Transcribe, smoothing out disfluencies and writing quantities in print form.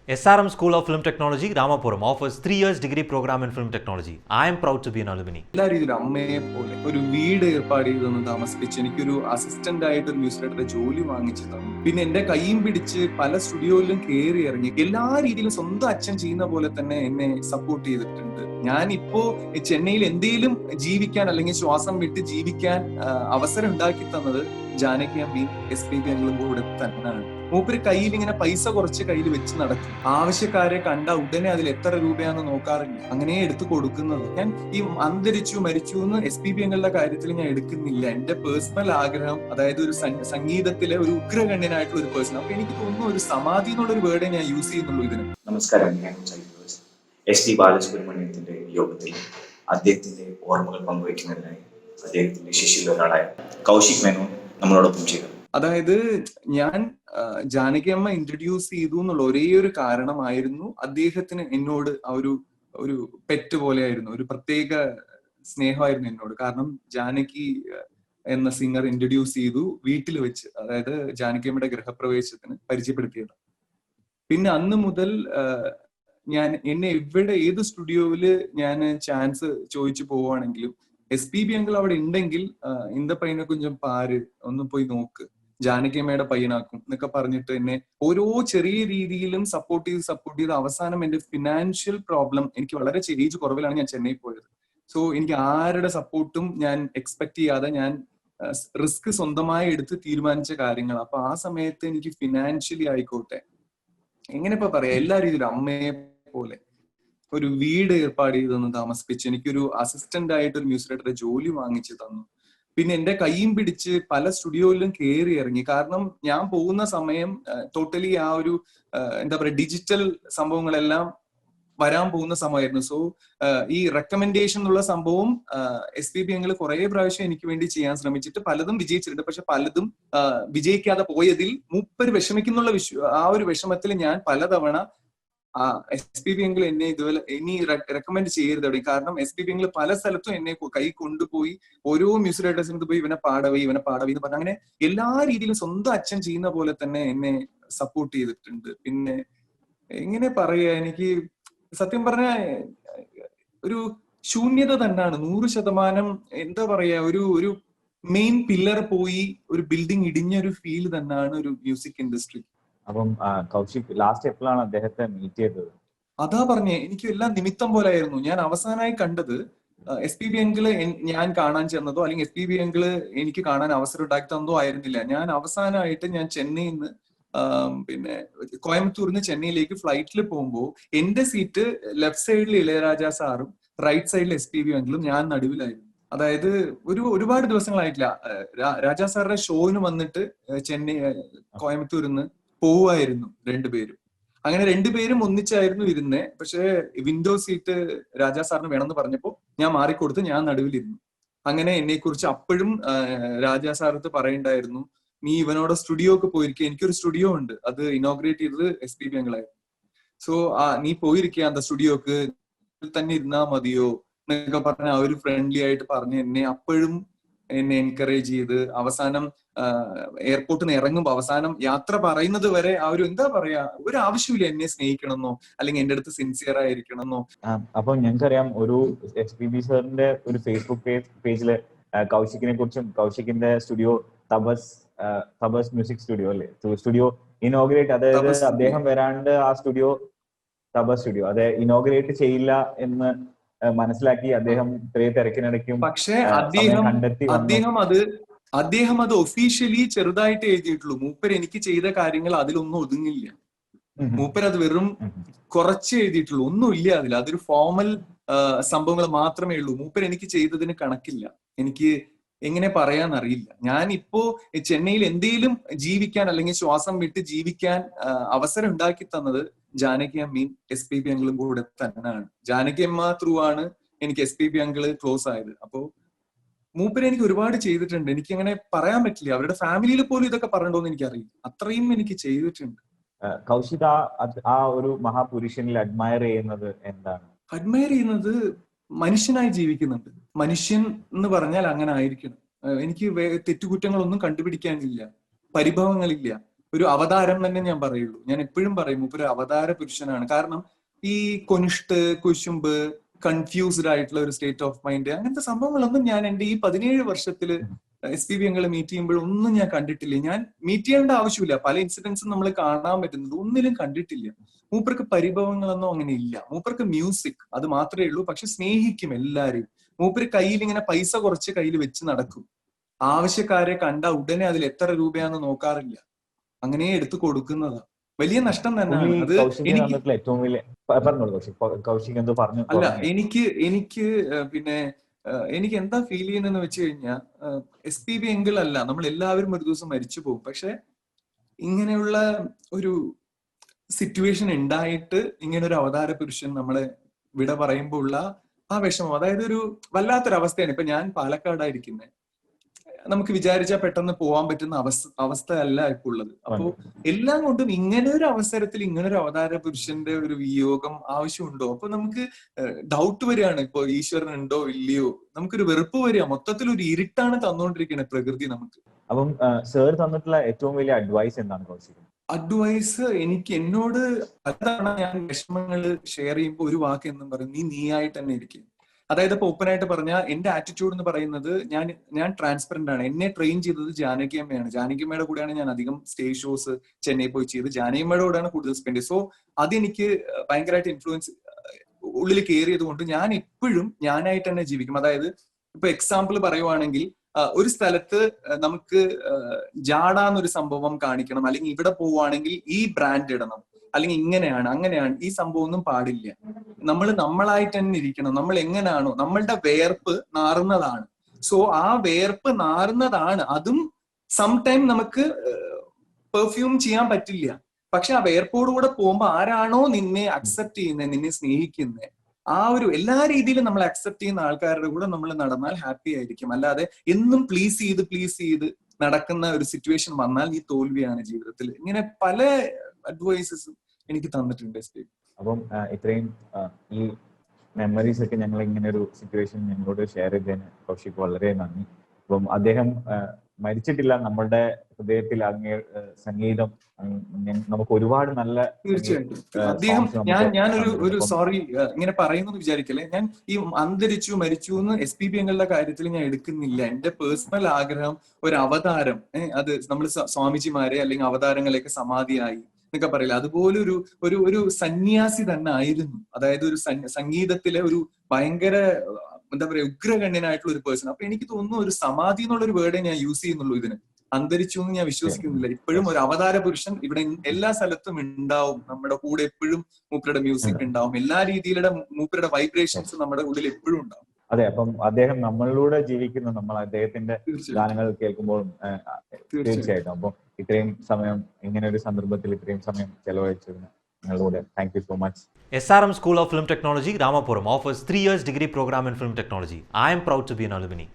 SRM School of Film Technology, Ramapuram offers 3 years degree program in film technology. I am proud to be an alumni. എല്ലാ രീതിയിലും അമ്മയെ പോലെ ഒരു വീട് ഏർപ്പാട് ചെയ്ത് തന്ന് താമസിപ്പിച്ച് എനിക്കൊരു അസിസ്റ്റന്റ് ആയിട്ട് ഒരു മ്യൂസിക് ഡയറക്ടറുടെ ജോലി വാങ്ങിച്ചു തന്നു. പിന്നെ എന്റെ കൈയും പിടിച്ച് പല സ്റ്റുഡിയോയിലും കയറി ഇറങ്ങി എല്ലാ രീതിയിലും സ്വന്തം അച്ഛൻ ചെയ്യുന്ന പോലെ തന്നെ എന്നെ സപ്പോർട്ട് ചെയ്തിട്ടുണ്ട്. ഞാൻ ഇപ്പോ ചെന്നൈയിൽ എന്തെങ്കിലും ജീവിക്കാൻ അല്ലെങ്കിൽ ശ്വാസം വിട്ട് ജീവിക്കാൻ അവസരം ഉണ്ടാക്കി തന്നത് ജാനകി അമ്മയും SPB അങ്കിളും കൂടെ തന്നെയാണ്. മൂപ്പര് കയ്യിൽ ഇങ്ങനെ പൈസ കുറച്ച് കയ്യിൽ വെച്ച് നടക്കും. ആവശ്യക്കാരെ കണ്ട ഉടനെ അതിൽ എത്ര രൂപയാണെന്ന് നോക്കാറില്ല, അങ്ങനെ എടുത്തു കൊടുക്കുന്നത്. ഞാൻ ഈ അന്തരിച്ചു മരിച്ചു എന്ന് SPB അങ്കിളുടെ കാര്യത്തിൽ ഞാൻ എടുക്കുന്നില്ല. എന്റെ പേഴ്സണൽ ആഗ്രഹം, അതായത് ഒരു സംഗീതത്തിലെ ഒരു ഉഗ്രഗണ്യനായിട്ടുള്ള ഒരു പേഴ്സൺ. അപ്പൊ എനിക്ക് തോന്നുന്നു ഒരു സമാധി എന്നുള്ളൊരു വേർഡേ ഞാൻ യൂസ് ചെയ്യുന്നുള്ളൂ ഇതിന്. നമസ്കാരം, ഞാൻ SP ബാലസുബ്രഹ്മണ്യത്തിന്റെ യോഗത്തിൽ അദ്ദേഹത്തിന്റെ ഓർമ്മകൾ പങ്കുവയ്ക്കുന്നതിനായി അദ്ദേഹത്തിന്റെ ശിഷ്യരിൽ ഒരാളായ കൗശിക് മേനോൻ നമ്മളോടൊപ്പം ചെയ്തു. അതായത് ഞാൻ ജാനകി അമ്മ ഇൻട്രൊഡ്യൂസ് ചെയ്തു എന്നുള്ള ഒരേ ഒരു കാരണമായിരുന്നു അദ്ദേഹത്തിന് എന്നോട് ഒരു പെറ്റ് പോലെയായിരുന്നു, ഒരു പ്രത്യേക സ്നേഹമായിരുന്നു എന്നോട്. കാരണം ജാനകി എന്ന സിംഗർ ഇൻട്രൊഡ്യൂസ് ചെയ്തു വീട്ടിൽ വെച്ച്, അതായത് ജാനകി അമ്മയുടെ ഗൃഹപ്രവേശത്തിന് പരിചയപ്പെടുത്തിയത്. പിന്നെ അന്ന് മുതൽ എന്നെ ഏത് സ്റ്റുഡിയോയില് ഞാൻ ചാൻസ് ചോദിച്ചു പോവുകയാണെങ്കിലും SPB അങ്കിൾ അവിടെ ഉണ്ടെങ്കിൽ ഇന്ത പയ്യനെ കുഞ്ചം പാര്, ഒന്ന് പോയി നോക്ക്, ജാനകി അമ്മയുടെ പയ്യനാക്കും എന്നൊക്കെ പറഞ്ഞിട്ട് എന്നെ ഓരോ ചെറിയ രീതിയിലും സപ്പോർട്ട് ചെയ്ത് അവസാനം എന്റെ ഫിനാൻഷ്യൽ പ്രോബ്ലം, എനിക്ക് വളരെ ഏജ് കുറവിലാണ് ഞാൻ ചെന്നൈ പോയത്. സോ എനിക്ക് ആരുടെ സപ്പോർട്ടും ഞാൻ എക്സ്പെക്ട് ചെയ്യാതെ ഞാൻ റിസ്ക് സ്വന്തമായി എടുത്ത് തീരുമാനിച്ച കാര്യങ്ങൾ. അപ്പൊ ആ സമയത്ത് എനിക്ക് ഫിനാൻഷ്യലി ആയിക്കോട്ടെ, എങ്ങനെ ഇപ്പൊ പറയാ, എല്ലാ രീതിയിലും അമ്മയെ പോലെ ഒരു വീട് ഏർപ്പാട് ചെയ്ത് തന്ന് താമസിപ്പിച്ച് എനിക്കൊരു അസിസ്റ്റന്റ് ആയിട്ട് ഒരു മ്യൂസിക് ഡയറക്ടറുടെ ജോലി വാങ്ങിച്ചു തന്നു. പിന്നെ എന്റെ കൈയും പിടിച്ച് പല സ്റ്റുഡിയോയിലും കയറി ഇറങ്ങി. കാരണം ഞാൻ പോകുന്ന സമയം ടോട്ടലി ആ ഒരു എന്താ പറയാ ഡിജിറ്റൽ സംഭവങ്ങളെല്ലാം വരാൻ പോകുന്ന സമയമായിരുന്നു. സോ ഈ റെക്കമെൻഡേഷൻ എന്നുള്ള സംഭവം SPB അങ്കിൾ കുറെ പ്രാവശ്യം എനിക്ക് വേണ്ടി ചെയ്യാൻ ശ്രമിച്ചിട്ട് പലതും വിജയിച്ചിട്ടുണ്ട്. പക്ഷെ പലതും വിജയിക്കാതെ പോയതിൽ മൂപ്പര് വിഷമിക്കുന്നുള്ള ആ ഒരു വിഷമത്തിൽ ഞാൻ പലതവണ SPB അങ്കിൾ എന്നെ ഇതുപോലെ ഇനി റെക്കമെൻഡ് ചെയ്യരുത് അവിടെ. കാരണം SPB അങ്കിൾ പല സ്ഥലത്തും എന്നെ കൈ കൊണ്ടുപോയി ഓരോ മ്യൂസിക് ഡയറക്ടേഴ്സിനടുത്ത് പോയി ഇവനെ പാടവേ എന്ന് പറഞ്ഞ അങ്ങനെ എല്ലാ രീതിയിലും സ്വന്തം അച്ഛൻ ചെയ്യുന്ന പോലെ തന്നെ എന്നെ സപ്പോർട്ട് ചെയ്തിട്ടുണ്ട്. പിന്നെ എങ്ങനെ പറയാ, എനിക്ക് സത്യം പറഞ്ഞ ഒരു ശൂന്യത തന്നെയാണ് 100%. എന്താ പറയാ, ഒരു മെയിൻ പില്ലർ പോയി ഒരു ബിൽഡിംഗ് ഇടിഞ്ഞൊരു ഫീൽ തന്നെയാണ് ഒരു മ്യൂസിക് ഇൻഡസ്ട്രി. അപ്പം കൗശിക് ലാസ്റ്റ് എപ്പോഴാണ് അദ്ദേഹത്തെ മീറ്റ് ചെയ്തത്? അതാ പറഞ്ഞേ, എനിക്ക് എല്ലാം നിമിത്തം പോലെ ആയിരുന്നു. ഞാൻ അവസാനമായി കണ്ടത് SPB അങ്കിള് ഞാൻ കാണാൻ ചെന്നതോ അല്ലെങ്കിൽ SPB അങ്കിള് എനിക്ക് കാണാൻ അവസരം ഉണ്ടാക്കി തന്നതോ ആയിരുന്നില്ല. ഞാൻ അവസാനമായിട്ട് ഞാൻ ചെന്നൈയിൽ നിന്ന് പിന്നെ കോയമ്പത്തൂരിൽ നിന്ന് ചെന്നൈയിലേക്ക് ഫ്ലൈറ്റിൽ പോകുമ്പോൾ എന്റെ സീറ്റ് ലെഫ്റ്റ് സൈഡിൽ ഇളയരാജ സാറും റൈറ്റ് സൈഡിൽ SPB അങ്കിളും, ഞാൻ നടുവിലായിരുന്നു. അതായത് ഒരുപാട് ദിവസങ്ങളായിട്ടില്ല. രാജാ സാറുടെ ഷോയിന് വന്നിട്ട് കോയമ്പത്തൂരിൽ നിന്ന് പോവുമായിരുന്നു രണ്ടുപേരും. അങ്ങനെ രണ്ടുപേരും ഒന്നിച്ചായിരുന്നു ഇരുന്നേ. പക്ഷെ വിൻഡോ സീറ്റ് രാജാ സാറിന് വേണമെന്ന് പറഞ്ഞപ്പോ ഞാൻ മാറിക്കൊടുത്ത് ഞാൻ നടുവിലിരുന്നു. അങ്ങനെ എന്നെ കുറിച്ച് അപ്പോഴും രാജാ സാറത്ത് പറയണ്ടായിരുന്നു, നീ ഇവനോട് സ്റ്റുഡിയോക്ക് പോയിരിക്കുക, എനിക്കൊരു സ്റ്റുഡിയോ ഉണ്ട്, അത് ഇനോഗ്രേറ്റ് ചെയ്തത് SPB അങ്കിളായിരുന്നു. സോ നീ പോയിരിക്കുക അന്ത സ്റ്റുഡിയോക്ക്, തന്നെ ഇരുന്നാ മതിയോ എന്നൊക്കെ പറഞ്ഞ ആ ഒരു ഫ്രണ്ട്ലി ആയിട്ട് പറഞ്ഞ് അപ്പോഴും എന്നെ എൻകറേജ് ചെയ്ത് അവസാനം എയർപോർട്ടിൽ നിന്ന് ഇറങ്ങുമ്പോ അവസാനം യാത്ര പറയുന്നത് വരെ ആ ഒരു എന്താ പറയാ, ഒരു ആവശ്യമില്ല എന്നെ സ്നേഹിക്കണമെന്നോ അല്ലെങ്കിൽ എന്റെ അടുത്ത് സിൻസിയർ ആയിരിക്കണമെന്നോ. അപ്പൊ ഞങ്ങൾക്കറിയാം ഒരു SPB സാറിന്റെ ഒരു ഫേസ്ബുക്ക് പേജില് കൗശിക്കിനെ കുറിച്ചും കൗശിക്കിന്റെ സ്റ്റുഡിയോ തബസ് മ്യൂസിക് സ്റ്റുഡിയോ അല്ലേ, സ്റ്റുഡിയോ ഇനോഗ്രേറ്റ്, അതായത് അദ്ദേഹം വരാണ്ട് ആ സ്റ്റുഡിയോ തബസ് സ്റ്റുഡിയോ അത് ഇനോഗ്രേറ്റ് ചെയ്യില്ല എന്ന് മനസ്സിലാക്കി അദ്ദേഹം ഇത്രയും തിരക്കിനിടയ്ക്കും പക്ഷെ അദ്ദേഹം അത് ഒഫീഷ്യലി ചെറുതായിട്ട് എഴുതിയിട്ടുള്ളൂ. മൂപ്പർ എനിക്ക് ചെയ്ത കാര്യങ്ങൾ അതിലൊന്നും ഒതുങ്ങില്ല. മൂപ്പർ അത് വെറും കുറച്ച് എഴുതിയിട്ടുള്ളൂ, ഒന്നുമില്ല അതിൽ. അതൊരു ഫോമൽ സംഭവങ്ങൾ മാത്രമേ ഉള്ളൂ. മൂപ്പർ എനിക്ക് ചെയ്തതിന് കണക്കില്ല. എനിക്ക് എങ്ങനെ പറയാന്നറിയില്ല. ഞാൻ ഇപ്പോ ചെന്നൈയിൽ എന്തെങ്കിലും ജീവിക്കാൻ അല്ലെങ്കിൽ ശ്വാസം വിട്ട് ജീവിക്കാൻ അവസരം ഉണ്ടാക്കി തന്നത് ജാനകി അമ്മയും SPB അങ്കിളും കൂടെ തന്നെയാണ്. ജാനകി അമ്മ ത്രൂ ആണ് എനിക്ക് SPB അങ്കിള് ക്ലോസ് ആയത്. അപ്പോ മൂപ്പര് എനിക്ക് ഒരുപാട് ചെയ്തിട്ടുണ്ട്. എനിക്ക് അങ്ങനെ പറയാൻ പറ്റില്ല. അവരുടെ ഫാമിലിയിൽ പോലും ഇതൊക്കെ പറഞ്ഞിട്ടുണ്ടോന്ന് എനിക്കറിയില്ല, അത്രയും എനിക്ക് ചെയ്തിട്ടുണ്ട്. കൗശിക ആ ഒരു മഹാപുരുഷനിൽ അഡ്മയർ ചെയ്യുന്നത് എന്താണ്? അഡ്മയർ ചെയ്യുന്നത് മനുഷ്യനായി ജീവിക്കുന്നുണ്ട്. മനുഷ്യൻ എന്ന് പറഞ്ഞാൽ അങ്ങനെ ആയിരിക്കണം. എനിക്ക് തെറ്റുകുറ്റങ്ങളൊന്നും കണ്ടുപിടിക്കാനില്ല, പരിഭവങ്ങളില്ല. ഒരു അവതാരം തന്നെ ഞാൻ പറയുള്ളൂ. ഞാൻ എപ്പോഴും പറയും മൂപ്പര് അവതാര പുരുഷനാണ്. കാരണം ഈ കൊനിഷ്ട്, കുശുമ്പ്, കൺഫ്യൂസ്ഡ് ആയിട്ടുള്ള ഒരു സ്റ്റേറ്റ് ഓഫ് മൈൻഡ്, അങ്ങനത്തെ സംഭവങ്ങളൊന്നും ഞാൻ എന്റെ ഈ 17 വർഷത്തില് SPB അങ്കിളെ മീറ്റ് ചെയ്യുമ്പോഴൊന്നും ഞാൻ കണ്ടിട്ടില്ല. ഞാൻ മീറ്റ് ചെയ്യേണ്ട ആവശ്യമില്ല. പല ഇൻസിഡൻസും നമ്മൾ കാണാൻ പറ്റുന്നത് ഒന്നിലും കണ്ടിട്ടില്ല. മൂപ്പർക്ക് പരിഭവങ്ങളൊന്നും അങ്ങനെ ഇല്ല. മൂപ്പർക്ക് മ്യൂസിക് അത് മാത്രമേ ഉള്ളൂ. പക്ഷെ സ്നേഹിക്കും എല്ലാരെയും. മൂപ്പര് കയ്യിൽ ഇങ്ങനെ പൈസ കുറച്ച് കയ്യിൽ വെച്ച് നടക്കും. ആവശ്യക്കാരെ കണ്ട ഉടനെ അതിൽ എത്ര രൂപയാന്ന് നോക്കാറില്ല. അങ്ങനെ എടുത്തു കൊടുക്കുന്നതാ. വലിയ നഷ്ടം തന്നെയാണ് അത്. എനിക്ക് ഏറ്റവും വലിയ പറഞ്ഞോളൂ കൗശിക് എന്തോ പറഞ്ഞു. അല്ല, എനിക്ക് പിന്നെ എനിക്ക് എന്താ ഫീൽ ചെയ്യുന്നതെന്ന് വെച്ച് കഴിഞ്ഞാൽ SPB എങ്കിൽ അല്ല, നമ്മൾ എല്ലാവരും ഒരു ദിവസം മരിച്ചു പോകും. പക്ഷെ ഇങ്ങനെയുള്ള ഒരു സിറ്റുവേഷൻ ഉണ്ടായിട്ട് ഇങ്ങനെ ഒരു അവതാര പുരുഷൻ നമ്മളെ വിട പറയുമ്പോൾ ഉള്ള ആ വിഷമം, അതായത് ഒരു വല്ലാത്തൊരവസ്ഥയാണ്. ഇപ്പൊ ഞാൻ പാലക്കാടായിരിക്കുന്നത്. നമുക്ക് വിചാരിച്ചാൽ പെട്ടെന്ന് പോകാൻ പറ്റുന്ന അവസ്ഥ അല്ല ഇപ്പൊ ഉള്ളത്. അപ്പോ എല്ലാം കൊണ്ടും ഇങ്ങനെ ഒരു അവസരത്തിൽ ഇങ്ങനെ ഒരു അവതാര പുരുഷന്റെ ഒരു വിയോഗം ആവശ്യമുണ്ടോ? അപ്പൊ നമുക്ക് ഡൗട്ട് വരികയാണ്, ഇപ്പൊ ഈശ്വരൻ ഉണ്ടോ ഇല്ലയോ, നമുക്കൊരു വെറുപ്പ് വരിക. മൊത്തത്തിൽ ഒരു ഇരുട്ടാണ് തന്നുകൊണ്ടിരിക്കുന്നത് പ്രകൃതി നമുക്ക്. അപ്പം സർ തന്നിട്ടുള്ള ഏറ്റവും വലിയ അഡ്വൈസ് എന്താണ് കൗശിക്? അഡ്വൈസ് എന്നോട് പലതവണ ഞാൻ വിഷമങ്ങൾ ഷെയർ ചെയ്യുമ്പോൾ ഒരു വാക്ക് എന്നും പറയും, നീയായിട്ട് തന്നെ ഇരിക്കും. അതായത് ഇപ്പൊ ഓപ്പൺ ആയിട്ട് പറഞ്ഞാൽ എന്റെ ആറ്റിറ്റ്യൂഡ് എന്ന് പറയുന്നത് ഞാൻ ട്രാൻസ്പെറന്റ് ആണ്. എന്നെ ട്രെയിൻ ചെയ്തത് ജാനകി അമ്മയാണ്. ജാനകി അമ്മയുടെ കൂടെയാണ് ഞാൻ അധികം സ്റ്റേജ് ഷോസ് ചെന്നൈ പോയി ചെയ്ത്. ജാനകി അമ്മയുടെ കൂടെയാണ് കൂടുതൽ സ്പെൻഡ് ചെയ്തത്. സോ അതെനിക്ക് ഭയങ്കരമായിട്ട് ഇൻഫ്ലുവൻസ് ഉള്ളിൽ കയറിയത് കൊണ്ട് ഞാൻ എപ്പോഴും ഞാനായിട്ട് തന്നെ ജീവിക്കും. അതായത് ഇപ്പൊ എക്സാമ്പിൾ പറയുവാണെങ്കിൽ ഒരു സ്ഥലത്ത് നമുക്ക് ജാടാന്നൊരു സംഭവം കാണിക്കണം, അല്ലെങ്കിൽ ഇവിടെ പോവുകയാണെങ്കിൽ ഈ ബ്രാൻഡ് ഇടണം, അല്ലെങ്കിൽ ഇങ്ങനെയാണ് അങ്ങനെയാണ്, ഈ സംഭവം ഒന്നും പാടില്ല. നമ്മൾ നമ്മളായിട്ട് തന്നെ ഇരിക്കണം. നമ്മൾ എങ്ങനെയാണോ, നമ്മളുടെ വേർപ്പ് നാറുന്നതാണ്. സോ ആ വേർപ്പ് നാറുന്നതാണ്. അതും സംടൈം നമുക്ക് പെർഫ്യൂം ചെയ്യാൻ പറ്റില്ല. പക്ഷെ ആ വേർപ്പോട് കൂടെ പോകുമ്പോൾ ആരാണോ നിന്നെ അക്സെപ്റ്റ് ചെയ്യുന്നത്, നിന്നെ സ്നേഹിക്കുന്നത്, ആ ഒരു എല്ലാ രീതിയിലും നമ്മൾ അക്സെപ്റ്റ് ചെയ്യുന്ന ആൾക്കാരുടെ കൂടെ നമ്മൾ നടന്നാൽ ഹാപ്പി ആയിരിക്കും. അല്ലാതെ എന്നും പ്ലീസ് ചെയ്ത് നടക്കുന്ന ഒരു സിറ്റുവേഷൻ വന്നാൽ നീ തോൽവിയാണ് ജീവിതത്തിൽ. ഇങ്ങനെ പല അഡ്വൈസസും എനിക്ക് തന്നിട്ടുണ്ട്. അപ്പം ഇത്രയും ഈ മെമ്മറീസ് ഒക്കെ ഞങ്ങൾ ഇങ്ങനെ ഒരു സിറ്റുവേഷൻ ഞങ്ങളോട് ഷെയർ ചെയ്തതിന് കൗശിക് വളരെ നന്ദി. അപ്പം അദ്ദേഹം മരിച്ചിട്ടില്ല, നമ്മളുടെ ഹൃദയത്തിൽ അങ്ങേ സംഗീതം നമുക്ക് ഒരുപാട് നല്ല. തീർച്ചയായിട്ടും അദ്ദേഹം ഞാനൊരു സോറി ഇങ്ങനെ പറയുന്നത് വിചാരിക്കല്ലേ, ഞാൻ ഈ മരിച്ചു എന്ന് SPB അങ്കിളുടെ കാര്യത്തിൽ ഞാൻ എടുക്കുന്നില്ല. എന്റെ പേഴ്സണൽ ആഗ്രഹം ഒരു അവതാരം, അത് നമ്മൾ സ്വാമിജിമാരെ അല്ലെങ്കിൽ അവതാരങ്ങളെയൊക്കെ സമാധിയായി എന്നൊക്കെ പറയില്ല, അതുപോലെ ഒരു സന്യാസി തന്നെ ആയിരുന്നു. അതായത് ഒരു സംഗീതത്തിലെ ഒരു ഭയങ്കര എന്താ പറയാ ഉഗ്രഗണ്യനായിട്ടുള്ള ഒരു പേഴ്സൺ. അപ്പൊ എനിക്ക് തോന്നുന്നു ഒരു സമാധി എന്നുള്ളൊരു വേർഡേ ഞാൻ യൂസ് ചെയ്യുന്നുള്ളൂ ഇതിന്. അന്തരിച്ചു എന്ന് ഞാൻ വിശ്വസിക്കുന്നില്ല. ഇപ്പോഴും ഒരു അവതാര പുരുഷൻ ഇവിടെ എല്ലാ സ്ഥലത്തും ഉണ്ടാവും. നമ്മുടെ കൂടെ എപ്പോഴും മൂപ്പരുടെ മ്യൂസിക് ഉണ്ടാവും. എല്ലാ രീതിയിലുള്ള മൂപ്പരുടെ വൈബ്രേഷൻസ് നമ്മുടെ ഉള്ളിൽ എപ്പോഴും ഉണ്ടാവും. അതെ, അപ്പം അദ്ദേഹം നമ്മളിലൂടെ ജീവിക്കുന്ന, നമ്മൾ അദ്ദേഹത്തിന്റെ ഗാനങ്ങൾ കേൾക്കുമ്പോഴും തീർച്ചയായിട്ടും. അപ്പം ഇത്രയും സമയം ഇങ്ങനെ ഒരു സന്ദർഭത്തിൽ ഇത്രയും സമയം ചെലവഴിച്ചതിന് നിങ്ങളോട് thank you so much. SRM School of Film Technology, Ramapuram offers 3 years degree program in film technology. I am proud to be an alumni.